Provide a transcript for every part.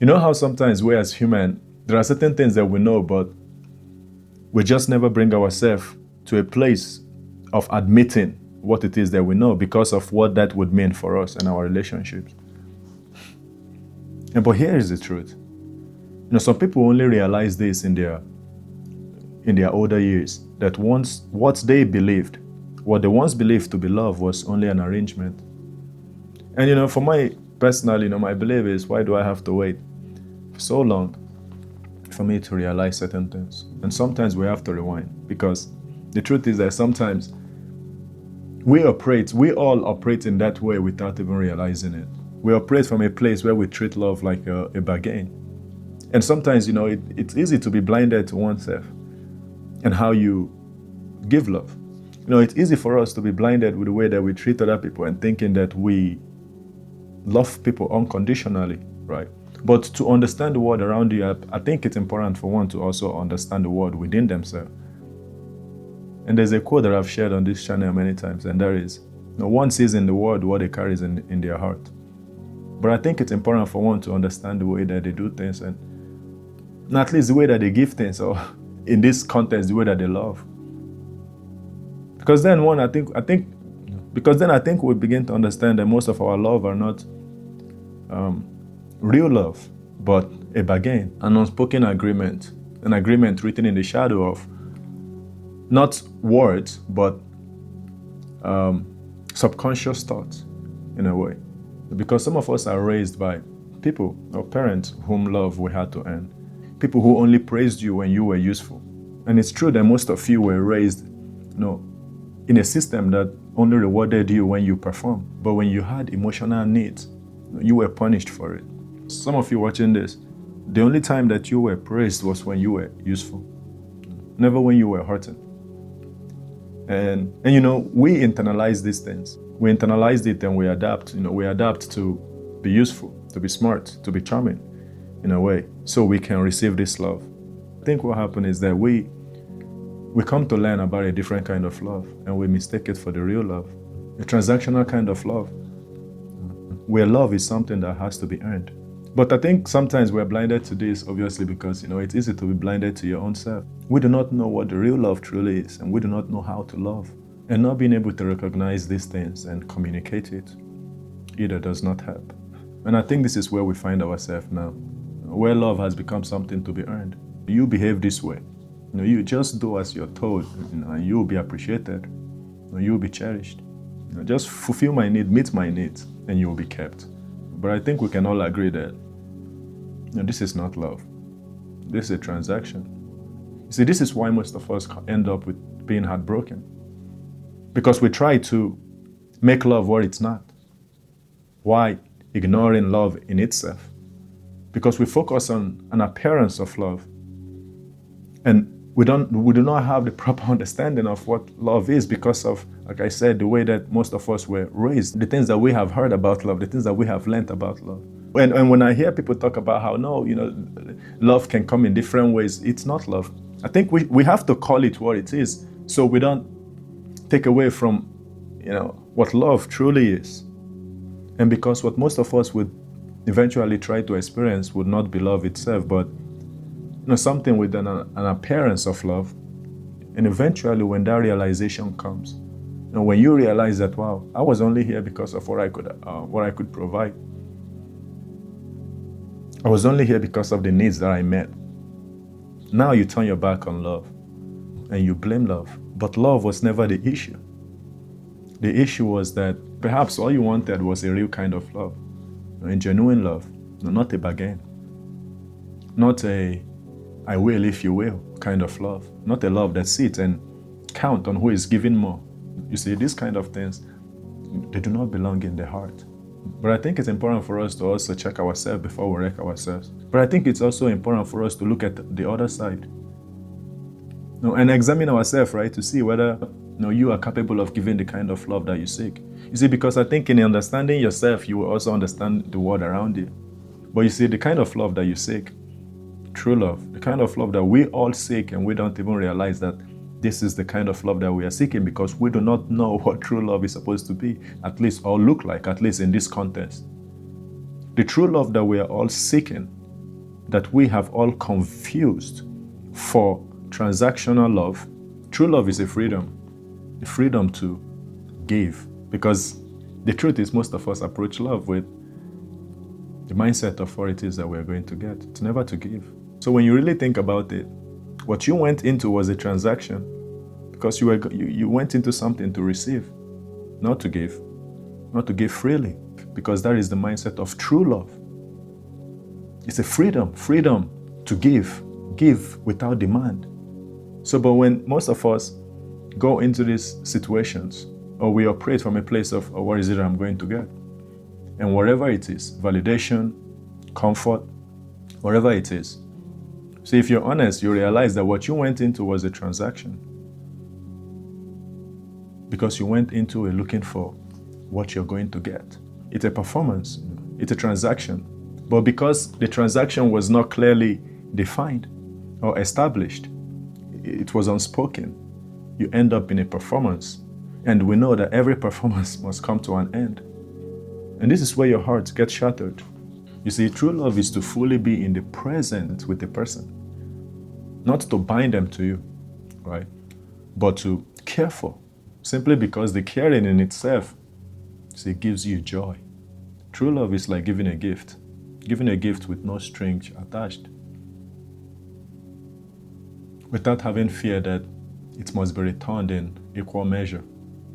You know how sometimes we as human, there are certain things that we know, but we just never bring ourselves to a place of admitting what it is that we know because of what that would mean for us and our relationships. But here is the truth. Some people only realize this in their older years, that once what they once believed to be love was only an arrangement. And for my personal, my belief is, why do I have to wait for so long for me to realize certain things? And sometimes we have to rewind, because the truth is that sometimes we all operate in that way without even realizing it. We operate from a place where we treat love like a bargain. And sometimes, it's easy to be blinded to oneself and how you give love. It's easy for us to be blinded with the way that we treat other people and thinking that we love people unconditionally, right? But to understand the world around you, I think it's important for one to also understand the world within themselves. And there's a quote that I've shared on this channel many times, and that is, one sees in the world what they carry in their heart. But I think it's important for one to understand the way that they do things, and at least the way that they give things, or in this context, the way that they love. Because then I think we begin to understand that most of our love are not real love, but a bargain, an unspoken agreement, an agreement written in the shadow of not words, but subconscious thoughts, in a way. Because some of us are raised by people or parents whom love we had to earn. People who only praised you when you were useful. And it's true that most of you were raised, in a system that only rewarded you when you performed. But when you had emotional needs, you were punished for it. Some of you watching this, the only time that you were praised was when you were useful, never when you were hurting. And we internalize these things. We internalized it and we adapt. We adapt to be useful, to be smart, to be charming, in a way, so we can receive this love. I think what happened is that we come to learn about a different kind of love, and we mistake it for the real love, a transactional kind of love, where love is something that has to be earned. But I think sometimes we're blinded to this, obviously, because it's easy to be blinded to your own self. We do not know what the real love truly is, and we do not know how to love. And not being able to recognize these things and communicate it either does not help. And I think this is where we find ourselves now, where love has become something to be earned. You behave this way. You just do as you're told, and you'll be appreciated. You'll be cherished. Just fulfill my need, meet my needs, and you'll be kept. But I think we can all agree that this is not love. This is a transaction. You see, this is why most of us end up with being heartbroken. Because we try to make love what it's not. Why? Ignoring love in itself. Because we focus on an appearance of love. And we do not have the proper understanding of what love is because of, like I said, the way that most of us were raised, the things that we have heard about love, the things that we have learned about love. And when I hear people talk about how, love can come in different ways, it's not love. I think we have to call it what it is, so we don't take away from, what love truly is. And because what most of us would eventually try to experience would not be love itself, but something with an appearance of love. And eventually when that realization comes, when you realize that, wow, I was only here because of what I could provide. I was only here because of the needs that I met. Now you turn your back on love and you blame love. But love was never the issue. The issue was that perhaps all you wanted was a real kind of love, a genuine love, not a bargain, not a I will if you will kind of love, not a love that sits and count on who is giving more. You see, these kind of things, they do not belong in the heart. But I think it's important for us to also check ourselves before we wreck ourselves. But I think it's also important for us to look at the other side, and examine ourselves, right, to see whether you are capable of giving the kind of love that you seek. You see, because I think in understanding yourself, you will also understand the world around you. But you see, the kind of love that you seek, true love, the kind of love that we all seek, and we don't even realize that this is the kind of love that we are seeking because we do not know what true love is supposed to be, at least, or look like, at least in this context. The true love that we are all seeking that we have all confused for transactional love. True love is a freedom to give. Because the truth is, most of us approach love with the mindset of what it is that we're going to get. It's never to give. So when you really think about it, what you went into was a transaction because you went into something to receive, not to give freely, because that is the mindset of true love. It's a freedom to give without demand. So, but when most of us go into these situations, or we operate from a place of, what is it I'm going to get? And whatever it is, validation, comfort, whatever it is. So if you're honest, you realize that what you went into was a transaction. Because you went into it looking for what you're going to get. It's a performance, it's a transaction. But because the transaction was not clearly defined or established, it was unspoken, you end up in a performance. And we know that every performance must come to an end. And this is where your heart gets shattered. You see, true love is to fully be in the present with the person. Not to bind them to you, right? But to care for. Simply because the caring in itself, see, gives you joy. True love is like giving a gift. Giving a gift with no strings attached. Without having fear that it must be returned in equal measure.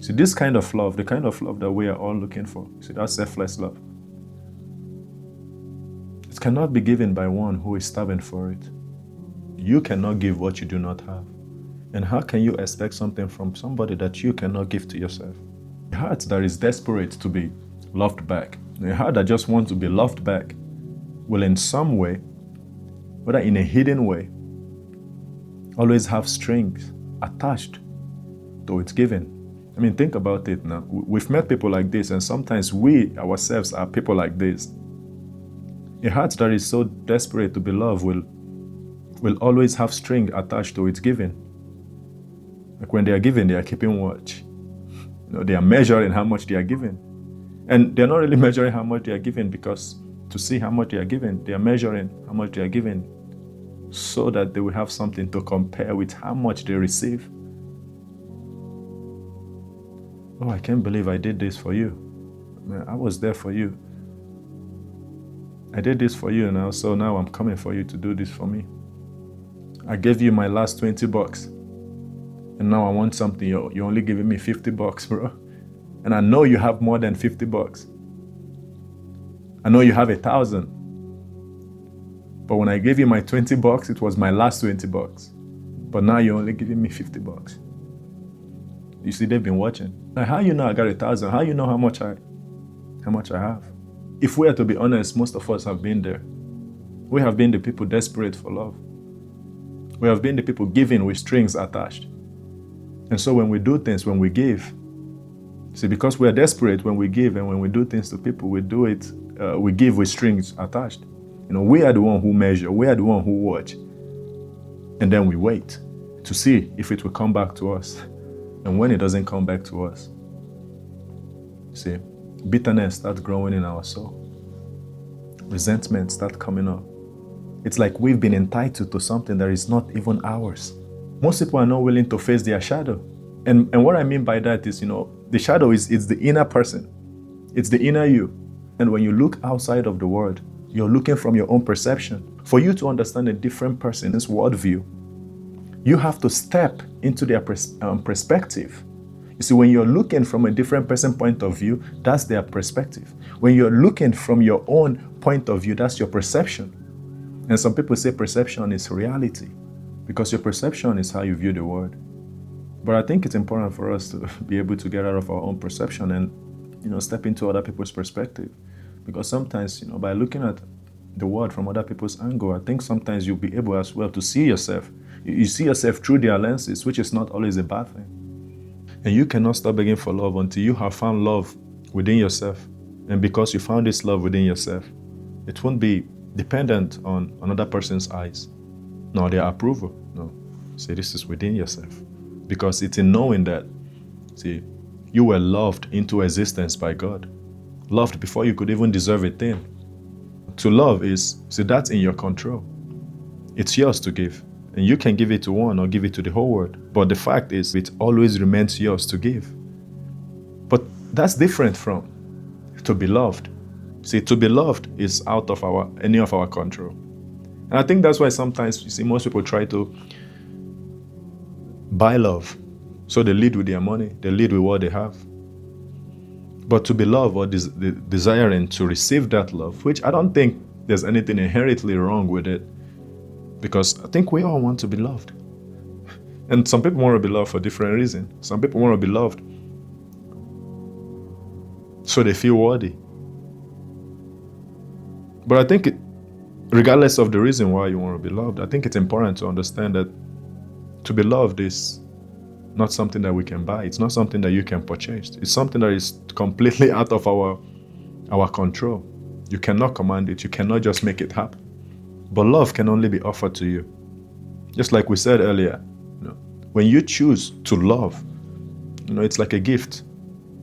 See, this kind of love, the kind of love that we are all looking for, see, that's selfless love. It cannot be given by one who is starving for it. You cannot give what you do not have. And how can you expect something from somebody that you cannot give to yourself? A heart that is desperate to be loved back, a heart that just wants to be loved back, will in some way, whether in a hidden way, always have strings attached to its giving. I mean, think about it now. We've met people like this, and sometimes we ourselves are people like this. A heart that is so desperate to be loved will always have string attached to its giving. Like when they are giving, they are keeping watch. They are measuring how much they are giving. And they're not really measuring how much they are giving because to see how much they are giving, they are measuring how much they are giving so that they will have something to compare with how much they receive. Oh, I can't believe I did this for you. Man, I was there for you. I did this for you now, so now I'm coming for you to do this for me. I gave you my last $20, and now I want something. You're only giving me $50, bro. And I know you have more than $50. I know you have 1,000. But when I gave you my $20, it was my last $20. But now you're only giving me $50. You see, they've been watching. Like, how you know I got 1,000? How you know how much I have? If we are to be honest, most of us have been there. We have been the people desperate for love. We have been the people giving with strings attached. And so when we do things, when we give, see, because we are desperate when we give, and when we do things to people, we do it, we give with strings attached. We are the one who measure, we are the one who watch. And then we wait to see if it will come back to us. And when it doesn't come back to us, see, bitterness starts growing in our soul. Resentment starts coming up. It's like we've been entitled to something that is not even ours. Most people are not willing to face their shadow. And what I mean by that is, the shadow it's the inner person. It's the inner you. And when you look outside of the world, you're looking from your own perception. For you to understand a different person's worldview, you have to step into their perspective. You see, when you're looking from a different person's point of view, that's their perspective. When you're looking from your own point of view, that's your perception. And some people say perception is reality, because your perception is how you view the world. But I think it's important for us to be able to get out of our own perception and, step into other people's perspective. Because sometimes, by looking at the world from other people's angle, I think sometimes you'll be able as well to see yourself. You see yourself through their lenses, which is not always a bad thing. And you cannot stop begging for love until you have found love within yourself. And because you found this love within yourself, it won't be dependent on another person's eyes, nor their approval. No. See, this is within yourself. Because it's in knowing that, see, you were loved into existence by God. Loved before you could even deserve a thing. To love is, see, that's in your control. It's yours to give. And you can give it to one or give it to the whole world. But the fact is, it always remains yours to give. But that's different from to be loved. See, to be loved is out of any of our control. And I think that's why sometimes you see most people try to buy love. So they lead with their money, they lead with what they have. But to be loved or desiring to receive that love, which I don't think there's anything inherently wrong with it, because I think we all want to be loved. And some people want to be loved for different reasons. Some people want to be loved so they feel worthy. But I think regardless of the reason why you want to be loved, I think it's important to understand that to be loved is not something that we can buy. It's not something that you can purchase. It's something that is completely out of our control. You cannot command it. You cannot just make it happen. But love can only be offered to you. Just like we said earlier, when you choose to love, it's like a gift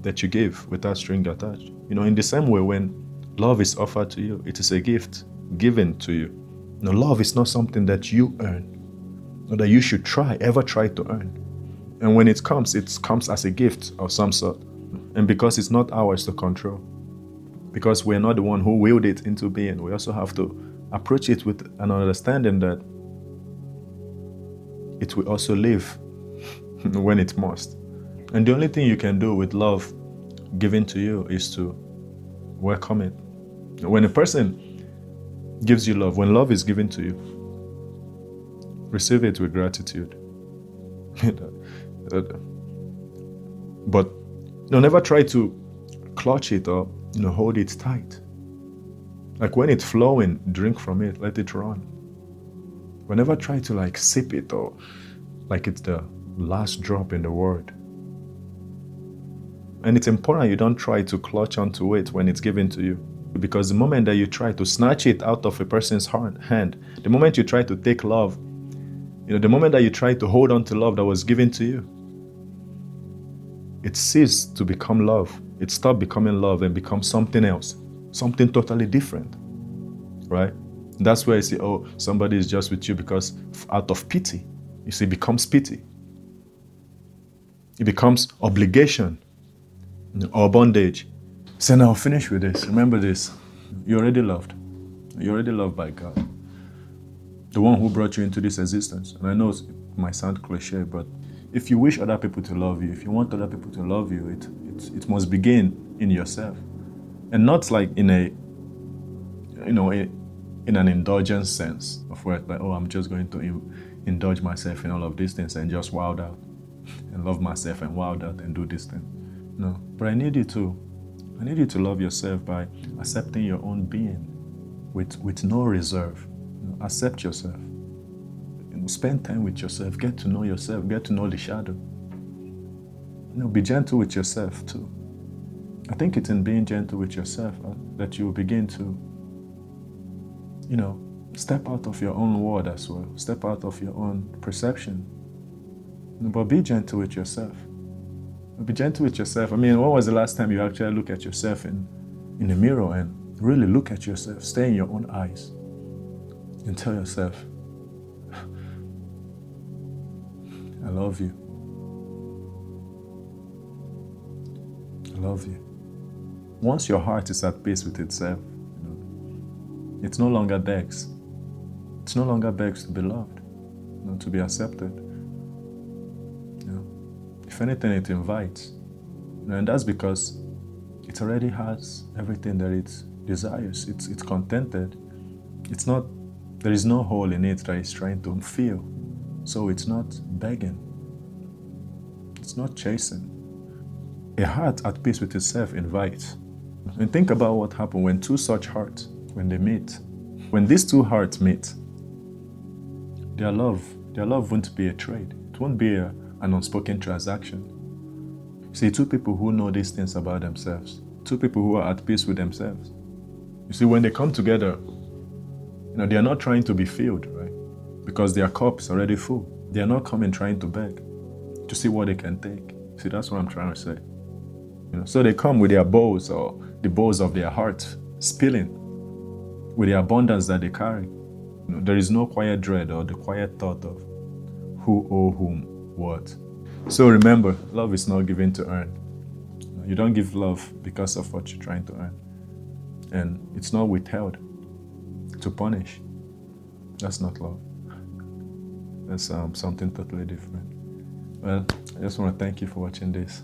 that you give without string attached. In the same way, when love is offered to you, it is a gift given to you. Love is not something that you earn, or that you should ever try to earn. And when it comes as a gift of some sort. And because it's not ours to control, because we're not the one who willed it into being, we also have to approach it with an understanding that it will also live when it must. And the only thing you can do with love given to you is to welcome it. When a person gives you love, when love is given to you, receive it with gratitude. But never try to clutch it or hold it tight. Like when it's flowing, drink from it, let it run. Whenever try to sip it or like it's the last drop in the world. And it's important you don't try to clutch onto it when it's given to you. Because the moment that you try to snatch it out of a person's hand, the moment you try to take love, the moment that you try to hold on to love that was given to you, it ceased to become love. It stopped becoming love and becomes something else, something totally different, right? That's where you see, somebody is just with you because out of pity. You see, it becomes pity. It becomes obligation or bondage. So now finish with this. Remember this. You're already loved. You're already loved by God. The one who brought you into this existence. And I know it might sound cliche, but if you wish other people to love you, if you want other people to love you, it must begin in yourself. And not like in an indulgence sense of where I'm just going to indulge myself in all of these things and just wild out and love myself and wild out and do this thing. No, but I need you to love yourself by accepting your own being with no reserve. Accept yourself. Spend time with yourself. Get to know yourself. Get to know the shadow. Be gentle with yourself too. I think it's in being gentle with yourself that you will begin to, step out of your own world as well. Step out of your own perception. But be gentle with yourself. Be gentle with yourself. When was the last time you actually look at yourself in the mirror and really look at yourself, stay in your own eyes, and tell yourself, I love you. I love you. Once your heart is at peace with itself, it no longer begs. It no longer begs to be loved, to be accepted. If anything, it invites. And that's because it already has everything that it desires. It's contented. There is no hole in it that it's trying to fill. So it's not begging. It's not chasing. A heart at peace with itself invites. And think about what happens when two such hearts, when they meet. When these two hearts meet, their love won't be a trade. It won't be an unspoken transaction. See, two people who know these things about themselves, two people who are at peace with themselves. You see, when they come together, they are not trying to be filled, right? Because their cup is already full. They are not coming trying to beg to see what they can take. See, that's what I'm trying to say. So they come with their bowls or the bowls of their heart spilling with the abundance that they carry. There is no quiet dread or the quiet thought of who owe whom what. So remember, love is not given to earn. You don't give love because of what you're trying to earn. And it's not withheld to punish. That's not love. That's something totally different. Well, I just want to thank you for watching this.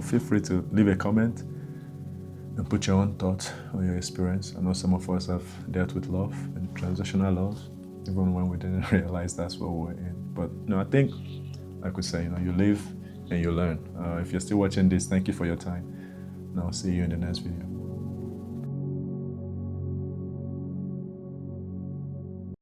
Feel free to leave a comment and put your own thoughts on your experience. I know some of us have dealt with love and transactional love, even when we didn't realize that's what we were in. But I think, like we say, you live and you learn. If you're still watching this, thank you for your time. And I'll see you in the next video.